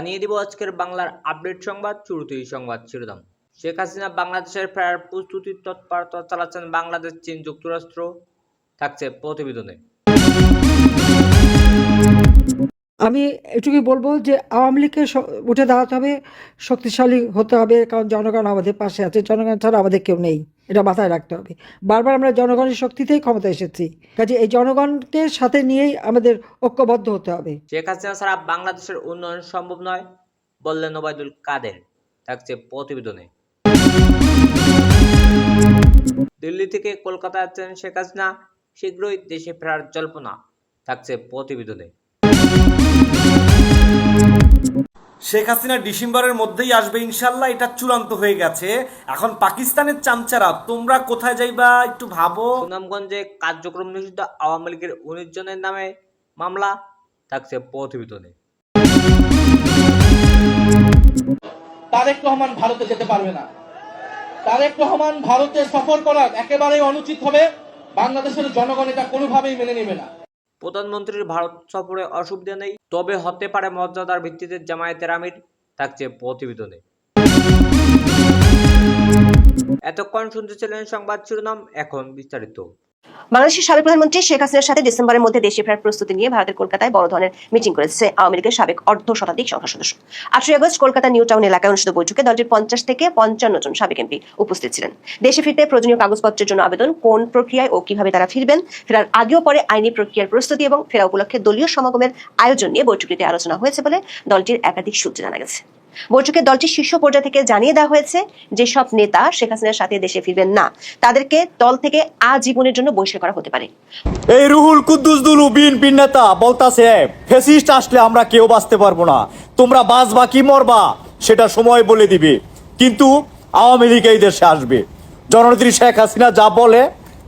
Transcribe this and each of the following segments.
জানিয়ে দিব আজকের বাংলার আপডেট সংবাদ। শুরুতেই সংবাদ শিরোনাম। শেখ হাসিনা বাংলাদেশের ফেরার প্রস্তুতির তৎপরতা চালাচ্ছেন বাংলাদেশ, চীন, যুক্তরাষ্ট্র। থাকছে প্রতিবেদনে। আমি এটুকুই বলবো যে আওয়ামী লীগকে উঠে দাঁড়াতে হবে, শক্তিশালী হতে হবে, কারণ জনগণ আমাদের পাশে আছে। জনগণ ছাড়া আমাদের কেউ নেই, এটা মাথায় রাখতে হবে। বারবার আমরা জনগণের শক্তিতেই ক্ষমতা এসেছি, কাজে এই জনগণকে সাথে নিয়েই আমাদের ঐক্যবদ্ধ হতে হবে। শেখ হাসিনা ছাড়া বাংলাদেশের উন্নয়ন সম্ভব নয় বললেন ওবায়দুল কাদের। থাকছে প্রতিবেদনে। দিল্লি থেকে কলকাতায় যাচ্ছেন শেখ হাসিনা, শীঘ্রই দেশে ফেরার জল্পনা। থাকছে প্রতিবেদনে। শেখ হাসিনা ডিসেম্বরের মধ্যেই আসবে ইনশাল্লাহ, এটা চূড়ান্ত হয়ে গেছে। এখন পাকিস্তানের চামচারা তোমরা কোথায় যাইবা একটু ভাবো। সুনামগঞ্জে কার্যক্রম নিষিদ্ধ আওয়ামী লীগের 19 জনের নামে মামলা। থাকছে প্রতিবেদনে। তারেক রহমান ভারতে যেতে পারবে না। তারেক রহমান ভারতে সফর করা একেবারেই অনুচিত হবে। বাংলাদেশের জনগণ এটা কোনোভাবেই মেনে নেবে না। প্রধানমন্ত্রীর ভারত সফরে অসুবিধা নেই, তবে হতে পারে মর্যাদার ভিত্তিতে জামায়াতের আমির। থাকছে প্রতিবেদনে। এতক্ষণ শুনতেছিলেন সংবাদ শিরোনাম, এখন বিস্তারিত। বাংলাদেশের সাবেক প্রধানমন্ত্রী শেখ হাসিনার সাথে ডিসেম্বরের মধ্যে দেশে ফেরার প্রস্তুতি নিয়ে ভারতের কলকাতায় বড় ধরনের মিটিং করেছে আওয়ামী লীগের সাবেক অর্ধশতাধিক সংসদ সদস্য। 8ই আগস্ট কলকাতা নিউ টাউন এলাকায় অনুষ্ঠিত বৈঠকে দলটির 50 থেকে 55 জন সাবেক এমপি উপস্থিত ছিলেন। দেশে ফিরতে প্রয়োজনীয় কাগজপত্রের জন্য আবেদন, কোন প্রক্রিয়ায় ও কিভাবে তারা ফিরবেন, ফেরার আগেও পরে আইনি প্রক্রিয়ার প্রস্তুতি এবং ফেরা উপলক্ষে দলীয় সমাগমের আয়োজন নিয়ে বৈঠকটিতে আলোচনা হয়েছে বলে দলটির একাধিক সূত্রে জানা গেছে। বৈঠকে দলটির শীর্ষ পর্যায় থেকে জানিয়ে দেওয়া হয়েছে যে সব নেতা শেখ হাসিনার সাথে দেশে ফিরবেন না, তাদেরকে দল থেকে আজীবনের জন্য বহিষ্কার করা হতে পারে। এই রুহুল কুদ্দুস দুলু বিএনপির নেতা বলতাছে, ফ্যাসিস্ট আসলে আমরা কেউ বাঁচতে পারবো না, তোমরা বাঁচবা কি মরবা সেটা সময় বলে দিবে, কিন্তু আওয়ামী লীগ এই দেশে আসবে। জননেত্রী শেখ হাসিনা যা বলে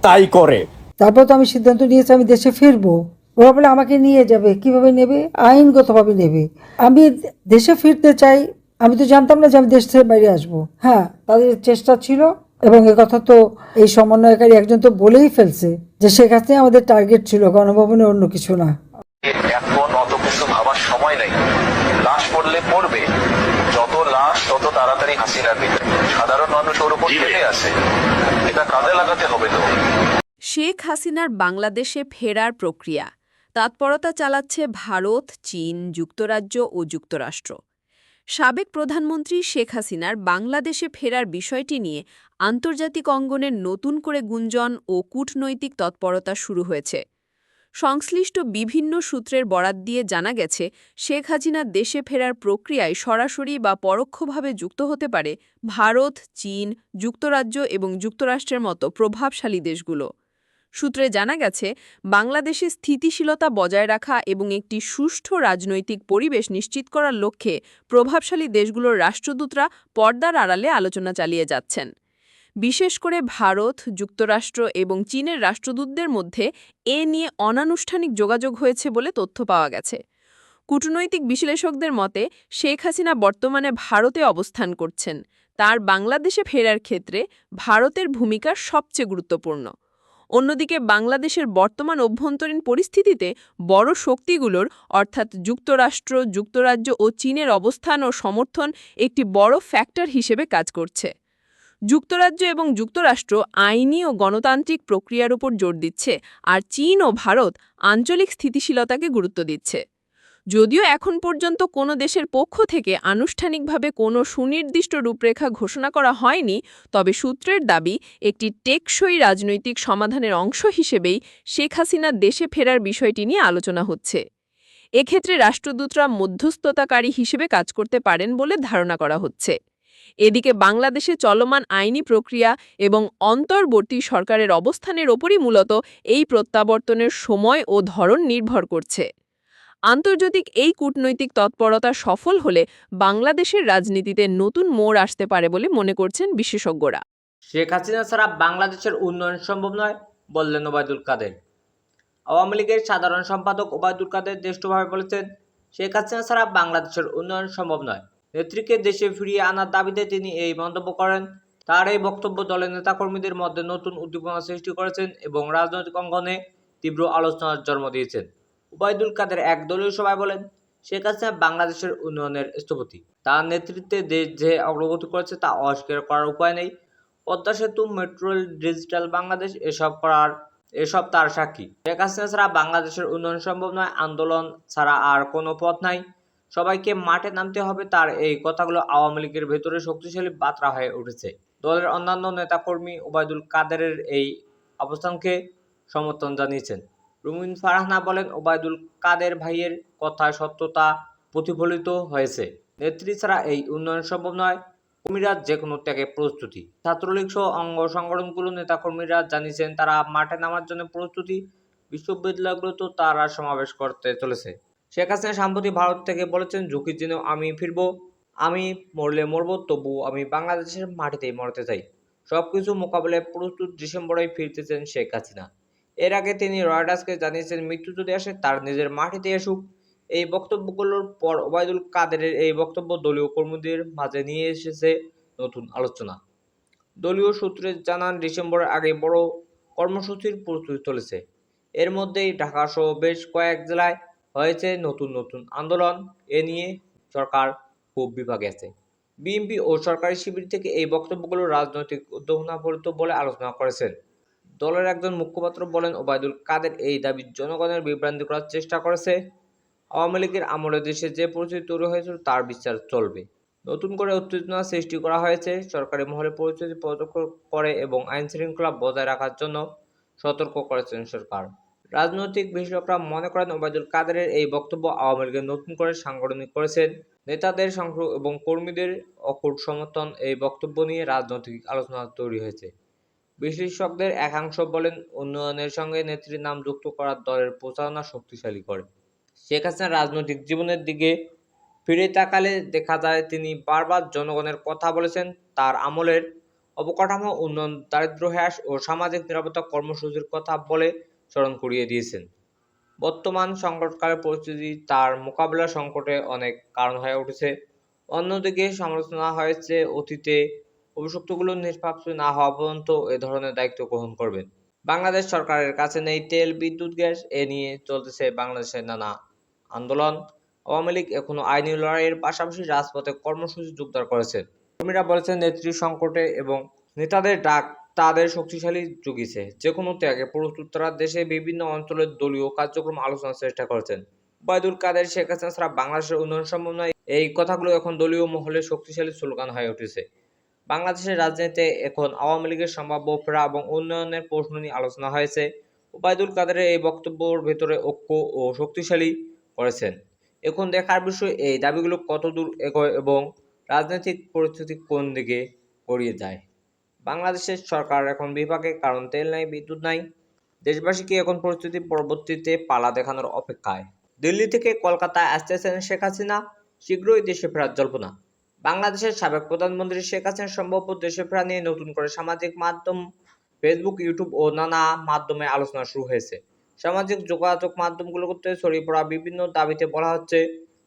তাই করে। তারপর তো আমি সিদ্ধান্ত নিয়েছি আমি দেশে ফিরবো। ওরা বলে আমাকে নিয়ে যাবে, কিভাবে নেবে? আইনগতভাবে নেবে। আমি দেশে ফিরতে চাই। আমি তো জানতাম না যে আমি দেশ থেকে বাইরে আসবো। হ্যাঁ, তাদের চেষ্টা ছিল, এবং একথা তো এই সমন্বয়কারী একজন তো বলেই ফেলছে যে শেখ হাসিনা আমাদের টার্গেট ছিল, গণভবনে, অন্য কিছু না। এখন অত কিছু ভাবার সময় নেই। লাশ পড়লে পড়বে, যত লাশ তত তাড়াতাড়ি হাসিনার ভিতরে। সাধারণ মানুষ ওর উপর খেলে আছে, এটা কাজে লাগাতে হবে তো। শেখ হাসিনার বাংলাদেশে ফেরার প্রক্রিয়া তৎপরতা চালাচ্ছে ভারত, চীন, যুক্তরাজ্য ও যুক্তরাষ্ট্র। সাবেক প্রধানমন্ত্রী শেখ হাসিনার বাংলাদেশে ফেরার বিষয়টি নিয়ে আন্তর্জাতিক অঙ্গনের নতুন করে গুঞ্জন ও কূটনৈতিক তৎপরতা শুরু হয়েছে। সংশ্লিষ্ট বিভিন্ন সূত্রের বরাত দিয়ে জানা গেছে, শেখ হাসিনার দেশে ফেরার প্রক্রিয়ায় সরাসরি বা পরোক্ষভাবে যুক্ত হতে পারে ভারত, চীন, যুক্তরাজ্য এবং যুক্তরাষ্ট্রের মতো প্রভাবশালী দেশগুলো। সূত্রে জানা গেছে, বাংলাদেশে স্থিতিশীলতা বজায় রাখা এবং একটি সুষ্ঠু রাজনৈতিক পরিবেশ নিশ্চিত করার লক্ষ্যে প্রভাবশালী দেশগুলোর রাষ্ট্রদূতরা পর্দার আড়ালে আলোচনা চালিয়ে যাচ্ছেন। বিশেষ করে ভারত, যুক্তরাষ্ট্র এবং চীনের রাষ্ট্রদূতদের মধ্যে এ নিয়ে অনানুষ্ঠানিক যোগাযোগ হয়েছে বলে তথ্য পাওয়া গেছে। কূটনৈতিক বিশ্লেষকদের মতে, শেখ হাসিনা বর্তমানে ভারতে অবস্থান করছেন। তার বাংলাদেশে ফেরার ক্ষেত্রে ভারতের ভূমিকা সবচেয়ে গুরুত্বপূর্ণ। অন্যদিকে বাংলাদেশের বর্তমান অভ্যন্তরীণ পরিস্থিতিতে বড় শক্তিগুলোর অর্থাৎ যুক্তরাষ্ট্র, যুক্তরাজ্য ও চীনের অবস্থান ও সমর্থন একটি বড় ফ্যাক্টর হিসেবে কাজ করছে। যুক্তরাজ্য এবং যুক্তরাষ্ট্র আইনি ও গণতান্ত্রিক প্রক্রিয়ার উপর জোর দিচ্ছে, আর চীন ও ভারত আঞ্চলিক স্থিতিশীলতাকে গুরুত্ব দিচ্ছে। যদিও এখন পর্যন্ত কোনো দেশের পক্ষ থেকে আনুষ্ঠানিকভাবে কোনো সুনির্দিষ্ট রূপরেখা ঘোষণা করা হয়নি, তবে সূত্রের দাবি একটি টেকসই রাজনৈতিক সমাধানের অংশ হিসেবেই শেখ হাসিনার দেশে ফেরার বিষয়টি নিয়ে আলোচনা হচ্ছে। এক্ষেত্রে রাষ্ট্রদূতরা মধ্যস্থতাকারী হিসেবে কাজ করতে পারেন বলে ধারণা করা হচ্ছে। এদিকে বাংলাদেশে চলমান আইনি প্রক্রিয়া এবং অন্তর্বর্তী সরকারের অবস্থানের ওপরই মূলত এই প্রত্যাবর্তনের সময় ও ধরন নির্ভর করছে। আন্তর্জাতিক এই কূটনৈতিক তৎপরতা সফল হলে বাংলাদেশের রাজনীতিতে নতুন মোড় আসতে পারে বলে মনে করছেন বিশেষজ্ঞরা। শেখ হাসিনা ছাড়া বাংলাদেশের উন্নয়ন সম্ভব নয় বললেন ওবায়দুল কাদের। আওয়ামী লীগের সাধারণ সম্পাদক ওবায়দুল কাদের জ্যেষ্ঠভাবে বলেছেন, শেখ হাসিনা ছাড়া বাংলাদেশের উন্নয়ন সম্ভব নয়। নেত্রীকে দেশে ফিরিয়ে আনার দাবিতে তিনি এই মন্তব্য করেন। তার এই বক্তব্য দলের নেতাকর্মীদের মধ্যে নতুন উদ্দীপনা সৃষ্টি করেছেন এবং রাজনৈতিক অঙ্গনে তীব্র আলোচনার জন্ম দিয়েছেন। ওবায়দুল কাদের এক দলীয় সভায় বলেন, শেখ হাসিনা বাংলাদেশের উন্নয়নের স্থপতি। তার নেতৃত্বে দেশ যে অগ্রগতি করেছে তা অস্বীকার করার উপায় নেই। পদ্মা সেতু, মেট্রো রেল, ডিজিটাল বাংলাদেশ এসব তার সাক্ষী। শেখ হাসিনা ছাড়া বাংলাদেশের উন্নয়ন সম্ভব নয়, আন্দোলন ছাড়া আর কোনো পথ নাই, সবাইকে মাঠে নামতে হবে, তার এই কথাগুলো আওয়ামী লীগের ভেতরে শক্তিশালী বার্তা হয়ে উঠেছে। দলের অন্যান্য নেতাকর্মী ওবায়দুল কাদেরের এই অবস্থানকে সমর্থন জানিয়েছেন। রুমিন ফারহানা বলেন, ওবায়দুল কাদের ভাইয়ের কথায় সত্যতা প্রতিফলিত হয়েছে। নেত্রী ছাড়া এই উন্নয়ন সম্ভব নয়, কর্মীরা যে কোনো ত্যাগে প্রস্তুতি। ছাত্রলীগ সহ অঙ্গ সংগঠনগুলোর নেতাকর্মীরা জানিয়েছেন তারা মাঠে নামার জন্য প্রস্তুতি। বিশ্ববিদ্যালয়গুলোতেও তারা সমাবেশ করতে চলেছে। শেখ হাসিনা সম্প্রতি ভারত থেকে বলেছেন, ঝুঁকি জেনেও আমি ফিরব, আমি মরলে মরব, তবু আমি বাংলাদেশের মাটিতেই মরতে চাই। সবকিছু মোকাবেলায় প্রস্তুত, ডিসেম্বরেই ফিরতেছেন শেখ হাসিনা। এর আগে তিনি রয়টার্সকে জানিয়েছেন, মৃত্যু যদি আসে তার নিজের মাটিতে আসুক। এই বক্তব্যগুলোর পর ওবায়দুল কাদেরের এই বক্তব্য দলীয় কর্মীদের মাঝে নিয়ে এসেছে নতুন আলোচনা। দলীয় সূত্রে জানান, ডিসেম্বরের আগে বড় কর্মসূচির প্রস্তুতি চলেছে। এর মধ্যেই ঢাকা সহ বেশ কয়েক জেলায় হয়েছে নতুন নতুন আন্দোলন। এ নিয়ে সরকার খুব বিভাগে আছে। বিএনপি ও সরকারি শিবির থেকে এই বক্তব্যগুলো রাজনৈতিক উদ্দীপনাপ্রণীত বলে আলোচনা করেছেন। দলের একজন মুখপাত্র বলেন, ওবায়দুল কাদের এই দাবি জনগণের বিভ্রান্তি করার চেষ্টা করেছে। আওয়ামী লীগের আমলে দেশে যে পরিস্থিতি তৈরি হয়েছিল তার বিচার চলবে। নতুন করে উত্তেজনা সৃষ্টি করা হয়েছে। সরকারি মহলে পরিস্থিতি পর্যবেক্ষণ করে এবং আইন শৃঙ্খলা বজায় রাখার জন্য সতর্ক করেছেন সরকার। রাজনৈতিক বিশ্লেষকরা মনে করেন, ওবায়দুল কাদেরের এই বক্তব্য আওয়ামী লীগের নতুন করে সাংগঠনিক করেছেন। নেতাদের সংখ্যা এবং কর্মীদের অকুট সমর্থন এই বক্তব্য নিয়ে রাজনৈতিক আলোচনা তৈরি হয়েছে। বিশ্লেষকদের একাংশ বলেন, উন্নয়নের সঙ্গে নেত্রীর নাম যুক্ত করার দলের প্রচারণা শক্তিশালী করে। শেখ হাসিনার রাজনৈতিক জীবনের দিকে ফিরে তাকালে দেখা যায় তিনি বারবার জনগণের কথা বলেছেন। তার আমলের অবকাঠামো উন্নয়ন, দারিদ্র্য হ্রাস ও সামাজিক নিরাপত্তা কর্মসূচির কথা বলে স্মরণ করিয়ে দিয়েছেন। বর্তমান সংকটকালের পরিস্থিতি তার মোকাবেলা সংকটে অনেক কারণ হয়ে উঠেছে। অন্যদিকে সমালোচনা হয়েছে, অতীতে অভিযুক্তগুলো নিষ্পাপ না হওয়া পর্যন্ত এ ধরনের দায়িত্ব গ্রহণ করবেন। বাংলাদেশ সরকারের কাছে নেই তেল, বিদ্যুৎ, গ্যাস। এ নিয়ে চলতেছে বাংলাদেশের নানা আন্দোলন। আওয়ামী লীগ এখনো আইনি লড়াইয়ের পাশাপাশি রাজপথে কর্মসূচি জোরদার করেছেন। কর্মীরা বলেছেন, নেত্রীর সংকটে এবং নেতাদের ডাক তাদের শক্তিশালী জুগিয়েছে। যে কোনো ত্যাগে প্রস্তুত তারা। দেশে বিভিন্ন অঞ্চলের দলীয় কার্যক্রম আলোচনার চেষ্টা করেছেন। ওবায়দুল কাদের, শেখ হাসিনা ছাড়া বাংলাদেশের উন্নয়ন সম্ভব নয়, এই কথাগুলো এখন দলীয় মহলে শক্তিশালী স্লোগান হয়ে উঠেছে। বাংলাদেশের রাজনীতিতে এখন আওয়ামী লীগের সম্ভাব্য ফেরা এবং উন্নয়নের প্রশ্ন নিয়ে আলোচনা হয়েছে। ওবায়দুল কাদেরের এই বক্তব্যের ভেতরে ঐক্য ও শক্তিশালী করেছেন। এখন দেখার বিষয় এই দাবিগুলো কতদূর এগোয় এবং রাজনৈতিক পরিস্থিতি কোন দিকে গড়িয়ে যায়। বাংলাদেশের সরকার এখন বিভাগে, কারণ তেল নাই, বিদ্যুৎ নাই। দেশবাসীকে এখন পরিস্থিতি পরবর্তীতে পালা দেখানোর অপেক্ষায়। দিল্লি থেকে কলকাতায় আসতেছেন শেখ হাসিনা, শীঘ্রই দেশে ফেরার জল্পনা। বাংলাদেশের সাবেক প্রধানমন্ত্রী শেখ হাসিনার সম্ভাব্য দেশে ফেরা নিয়ে নতুন করে সামাজিক মাধ্যম, ফেসবুক, ইউটিউব ও নানা মাধ্যমে আলোচনা শুরু হয়েছে। সামাজিক যোগাযোগ মাধ্যমগুলোতে ছড়িয়ে পড়া বিভিন্ন দাবিতে বলা হচ্ছে,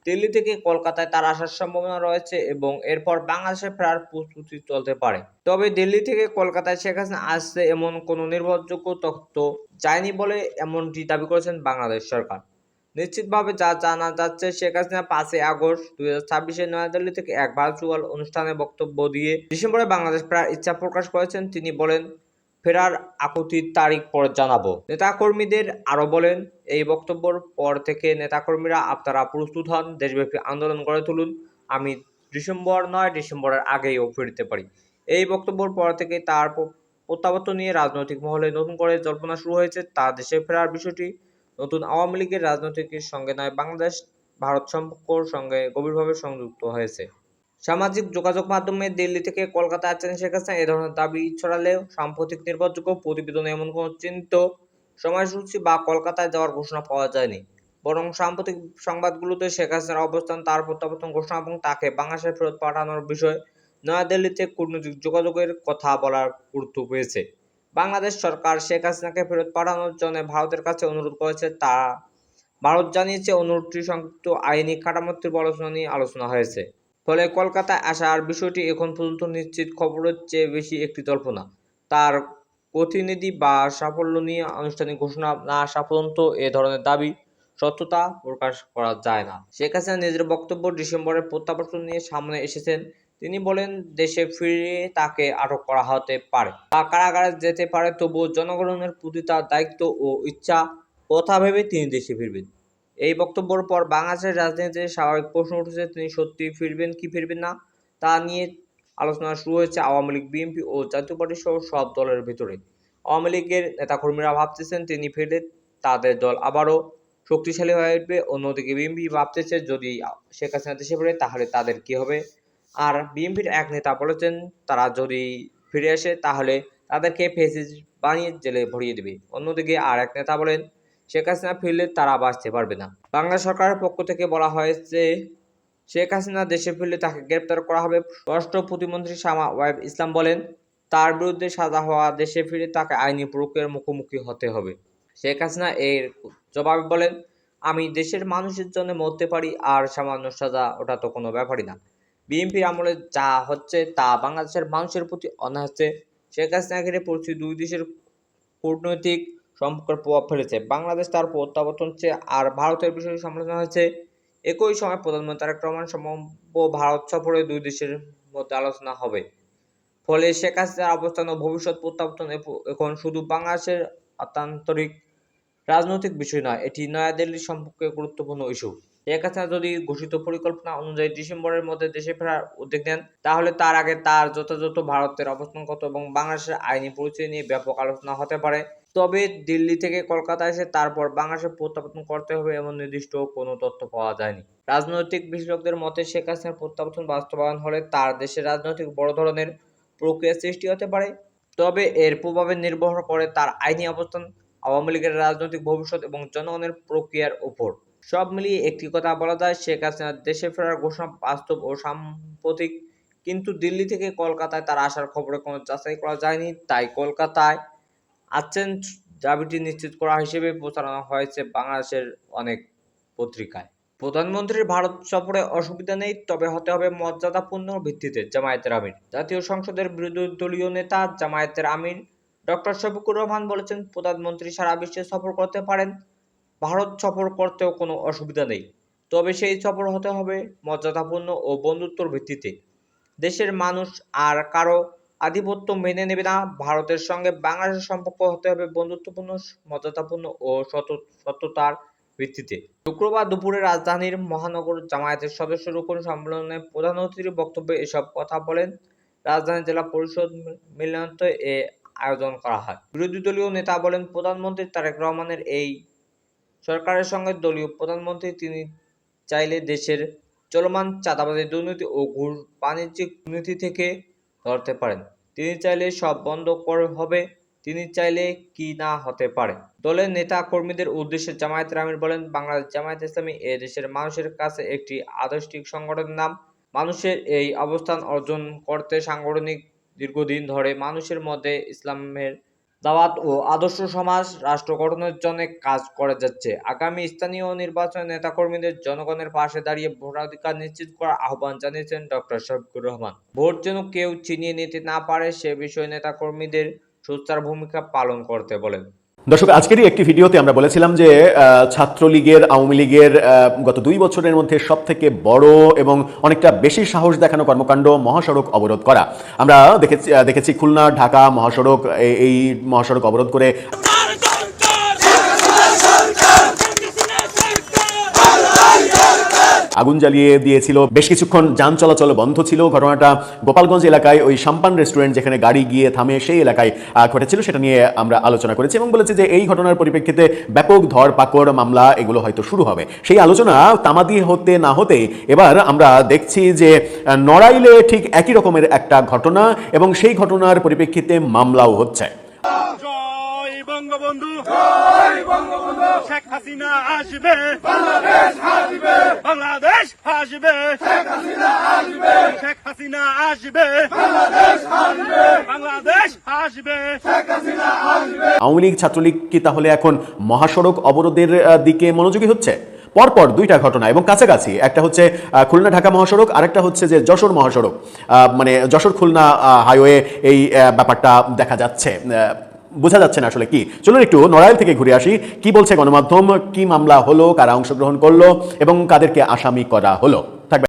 দিল্লি থেকে কলকাতায় তার আসার সম্ভাবনা রয়েছে এবং এরপর বাংলাদেশে ফেরার প্রস্তুতি চলতে পারে। তবে দিল্লি থেকে কলকাতায় শেখ হাসিনা আসছে এমন কোনো নির্ভরযোগ্য তথ্য যায়নি বলে এমনটি দাবি করেছেন বাংলাদেশ সরকার। নিশ্চিতভাবে যা জানা যাচ্ছে, শেখ হাসিনা 5 আগস্ট 2026 নয়াদিল্লি থেকে এক ভার্চুয়াল অনুষ্ঠানে বক্তব্য দিয়ে ডিসেম্বরে বাংলাদেশ ফেরার ইচ্ছা প্রকাশ করেছেন। তিনি বলেন, ফেরার আকুতির তারিখ পরে জানাবো। নেতাকর্মীদের আরও বলেন, এই বক্তব্যের পর থেকে নেতাকর্মীরা আপনারা প্রস্তুত হন, দেশব্যাপী আন্দোলন গড়ে তুলুন। আমি ডিসেম্বর নয়, ডিসেম্বরের আগেও ফিরতে পারি। এই বক্তব্যের পর থেকে তার প্রত্যাবর্তন নিয়ে রাজনৈতিক মহলে নতুন করে জল্পনা শুরু হয়েছে। তার দেশে ফেরার বিষয়টি নতুন আওয়ামী লীগের রাজনীতির সঙ্গে নয়, বাংলাদেশ ভারত সম্পর্কর সঙ্গে গভীরভাবে সংযুক্ত হয়েছে। সামাজিক যোগাযোগ মাধ্যমে দিল্লি থেকে কলকাতা আসছেন শেখ হাসিনা, এ ধরনের দাবি ছড়ালেও সাম্প্রতিক নির্ভরযোগ্য প্রতিবেদনে এমন কোনো চিহ্নিত সময়সূচি বা কলকাতায় যাওয়ার ঘোষণা পাওয়া যায়নি। বরং সাম্প্রতিক সংবাদগুলোতে শেখ হাসিনার অবস্থান, তার প্রত্যাবর্তন ঘোষণা এবং তাকে বাংলাদেশে ফেরত পাঠানোর বিষয়ে নয়াদিল্লিতে কূটনৈতিক যোগাযোগের কথা বলার গুরুত্ব পেয়েছে। বাংলাদেশ সরকার শেখ হাসিনাকে ফেরত পাঠানোর জন্য ভারতের কাছে অনুরোধ করেছে। তা ভারত জানিয়েছে, অনুরোধটি সংযুক্ত আইনি কাঠামোর আলোচনা নিয়ে আলোচনা হয়েছে। ফলে কলকাতায় আসার বিষয়টি এখন পর্যন্ত নিশ্চিত খবরের চেয়ে বেশি একটি জল্পনা। তার প্রতিনিধি বা সাফল্য নিয়ে আনুষ্ঠানিক ঘোষণা না আসা পর্যন্ত এ ধরনের দাবি সত্যতা প্রকাশ করা যায় না। শেখ হাসিনা নিজের বক্তব্য ডিসেম্বরের প্রত্যাবর্তন নিয়ে সামনে এসেছেন। তিনি বলেন, দেশে ফিরে তাকে আটক করা হতে পারে বা কারাগারে যেতে পারে, তবুও জনগণের প্রতি তার দায়িত্ব ও ইচ্ছা কথা ভেবে তিনি দেশে ফিরবেন। এই বক্তব্যের পর বাংলাদেশের রাজনীতিতে স্বাভাবিক প্রশ্ন উঠেছে, তিনি সত্যি ফিরবেন কি ফিরবেন না তা নিয়ে আলোচনা শুরু হয়েছে আওয়ামী লীগ, বিএনপি ও জাতীয় পার্টি সহ সব দলের ভেতরে। আওয়ামী লীগের নেতাকর্মীরা ভাবতেছেন তিনি ফিরলে তাদের দল আবারও শক্তিশালী হয়ে উঠবে। অন্যদিকে বিএনপি ভাবতেছে যদি শেখ হাসিনা দেশে ফিরে তাহলে তাদের কি হবে। আর বিএনপির এক নেতা বলেছেন তারা যদি ফিরে আসে তাহলে তাদেরকে ফেসিস্ট বানিয়ে জেলে ভরিয়ে দেবে। অন্যদিকে আর এক নেতা বলেন শেখ হাসিনা ফিরলে তারা বাঁচতে পারবে না। বাংলা সরকারের পক্ষ থেকে বলা হয়েছে শেখ হাসিনা দেশে ফিরলে তাকে গ্রেপ্তার করা হবে। স্বরাষ্ট্র প্রতিমন্ত্রী শামা ওয়াহিদ ইসলাম বলেন, তার বিরুদ্ধে সাজা হওয়া দেশে ফিরে তাকে আইনি প্রক্রিয়ার মুখোমুখি হতে হবে। শেখ হাসিনা এর জবাবে বলেন, আমি দেশের মানুষের জন্য মরতে পারি, আর সামান্য সাজা ওটা তো কোনো ব্যাপারই না। বিএনপির আমলে যা হচ্ছে তা বাংলাদেশের মানুষের প্রতি অন্যায় হচ্ছে। শেখ হাসিনা ঘিরে পরিস্থিতি দুই দেশের কূটনৈতিক সম্পর্কের প্রভাব ফেলেছে। বাংলাদেশ তার প্রত্যাবর্তন চেয়ে আর ভারতের বিষয়ে সমালোচনা হয়েছে। একই সময় প্রধানমন্ত্রী তারেক রহমান সম্ভাব্য ভারত সফরে দুই দেশের মধ্যে আলোচনা হবে। ফলে শেখ হাসিনার অবস্থান ও ভবিষ্যৎ প্রত্যাবর্তন এখন শুধু বাংলাদেশের আভ্যন্তরীণ রাজনৈতিক বিষয় নয়, এটি নয়াদিল্লির সম্পর্কে গুরুত্বপূর্ণ ইস্যু। শেখ হাসিনা যদি ঘোষিত পরিকল্পনা অনুযায়ী ডিসেম্বরের মধ্যে দেশে ফেরার উদ্যোগ নেন, তাহলে তার আগে তার যথাযথ ভারতের অবস্থানগত এবং বাংলাদেশের আইনি পরিচয় নিয়ে ব্যাপক আলোচনা হতে পারে। তবে দিল্লি থেকে কলকাতা এসে তারপর বাংলাদেশে প্রত্যাবর্তন করতে হবে এমন নির্দিষ্ট কোনো তথ্য পাওয়া যায়নি। রাজনৈতিক বিশেষজ্ঞদের মতে শেখ হাসিনার প্রত্যাবর্তন বাস্তবায়ন হলে তার দেশের রাজনৈতিক বড় ধরনের প্রক্রিয়া সৃষ্টি হতে পারে। তবে এর প্রভাবে নির্ভর করে তার আইনি অবস্থান, আওয়ামী লীগের রাজনৈতিক ভবিষ্যৎ এবং জনগণের প্রক্রিয়ার উপর। সব মিলিয়ে একটি কথা বলা যায়, শেখ হাসিনার দেশে ফেরার ঘোষণা বাস্তব ও সাম্প্রতিক, কিন্তু দিল্লি থেকে কলকাতায় তার আসার খবরে কোনো যাচাই করা যায়নি। তাই কলকাতায় আছেন দাবিটি নিশ্চিত করা হিসেবে প্রচারণা হয়েছে বাংলাদেশের অনেক পত্রিকায়। প্রধানমন্ত্রীর ভারত সফরে অসুবিধা নেই, তবে হতে হবে মর্যাদাপূর্ণ ভিত্তিতে। জামায়াতের আমির, জাতীয় সংসদের বিরোধী দলীয় নেতা জামায়াতের আমির ডক্টর শফিকুর রহমান বলেছেন, প্রধানমন্ত্রী সারা বিশ্বে সফর করতে পারেন, ভারত সফর করতেও কোনো অসুবিধা নেই, তবে সেই সফর হতে হবে মর্যাদাপূর্ণ ও বন্ধুত্বর ভিত্তিতে। দেশের মানুষ আর কারো আধিপত্য মেনে নেবে না। ভারতের সঙ্গে বাংলাদেশের সম্পর্ক হতে হবে বন্ধুত্বপূর্ণ, মর্যাদাপূর্ণ ও সত্যতার ভিত্তিতে। শুক্রবার দুপুরে রাজধানীর মহানগর জামায়াতের সদস্য রুকন সম্মেলনে প্রধান অতিথির বক্তব্যে এসব কথা বলেন। রাজধানী জেলা পরিষদ মিলনায়তনে এ আয়োজন করা হয়। বিরোধী দলীয় নেতা বলেন, প্রধানমন্ত্রী তারেক রহমানের এই সরকারের সঙ্গে দলীয় প্রধানমন্ত্রী তিনি চাইলে দেশের চলমান চাঁদাবাজি, দুর্নীতি ও ঘুষ বাণিজ্যিক দুর্নীতি থেকে ধরতে পারেন। তিনি চাইলে সব বন্ধ হবে, তিনি চাইলে কি না হতে পারে। দলের নেতা কর্মীদের উদ্দেশ্যে জামায়াতের আমির বলেন, বাংলাদেশ জামায়াত ইসলামী এ দেশের মানুষের কাছে একটি আদর্শিক সংগঠনের নাম। মানুষের এই অবস্থান অর্জন করতে সাংগঠনিক দীর্ঘদিন ধরে মানুষের মধ্যে ইসলামের দাওয়াত ও আদর্শ সমাজ রাষ্ট্র গঠনের জন্য কাজ করে যাচ্ছে। আগামী স্থানীয় নির্বাচনে নেতাকর্মীদের জনগণের পাশে দাঁড়িয়ে ভোটাধিকার নিশ্চিত করার আহ্বান জানিয়েছেন ডক্টর শফিকুর রহমান। ভোট যেন কেউ ছিনিয়ে নিতে না পারে সে বিষয়ে নেতাকর্মীদের সোচ্চার ভূমিকা পালন করতে বলেন। দর্শক, আজকেরই একটি ভিডিওতে আমরা বলেছিলাম যে ছাত্রলীগের, আওয়ামী লীগের গত 2 বছরের মধ্যে সব থেকে বড় এবং অনেকটা বেশি সাহস দেখানো কর্মকাণ্ড মহাসড়ক অবরোধ করা। আমরা দেখেছি খুলনা ঢাকা মহাসড়ক, এই মহাসড়ক অবরোধ করে আগুন জ্বালিয়ে দিয়েছিল। বেশ কিছুক্ষণ যান চলাচল বন্ধ ছিল। ঘটনাটা গোপালগঞ্জ এলাকায় ওই সাম্পান রেস্টুরেন্ট যেখানে গাড়ি গিয়ে থামে সেই এলাকায় ঘটেছিল। সেটা নিয়ে আমরা আলোচনা করেছি এবং বলেছি যে এই ঘটনার পরিপ্রেক্ষিতে ব্যাপক ধরপাকড় মামলা এগুলো হয়তো শুরু হবে। সেই আলোচনা তামাদি হতে না হতে এবার আমরা দেখছি যে নড়াইলে ঠিক একই রকমের একটা ঘটনা এবং সেই ঘটনার পরিপ্রেক্ষিতে মামলাও হচ্ছে। বঙ্গবন্ধু, জয় বঙ্গবন্ধু, শেখ হাসিনা আসবে, বাংলাদেশ আসবে, বাংলাদেশ আসবে, শেখ হাসিনা আসবে, শেখ হাসিনা আসবে, বাংলাদেশ আসবে, বাংলাদেশ আসবে, শেখ হাসিনা আসবে। আওয়ামী লীগ ছাত্রলীগ কি তাহলে এখন মহাসড়ক অবরোধের দিকে মনোযোগী হচ্ছে? পরপর দুইটা ঘটনা এবং কাছাকাছি, একটা হচ্ছে খুলনা ঢাকা মহাসড়ক, আরেকটা হচ্ছে যে যশোর মহাসড়ক, মানে যশোর খুলনা হাইওয়ে, এই ব্যাপারটা দেখা যাচ্ছে। বোঝা যাচ্ছে না আসলে কি। চলুন একটু নড়াইল থেকে ঘুরে আসি, কি বলছে গণমাধ্যম, কি মামলা হলো, কারা অংশগ্রহণ করলো এবং কাদেরকে আসামি করা হলো।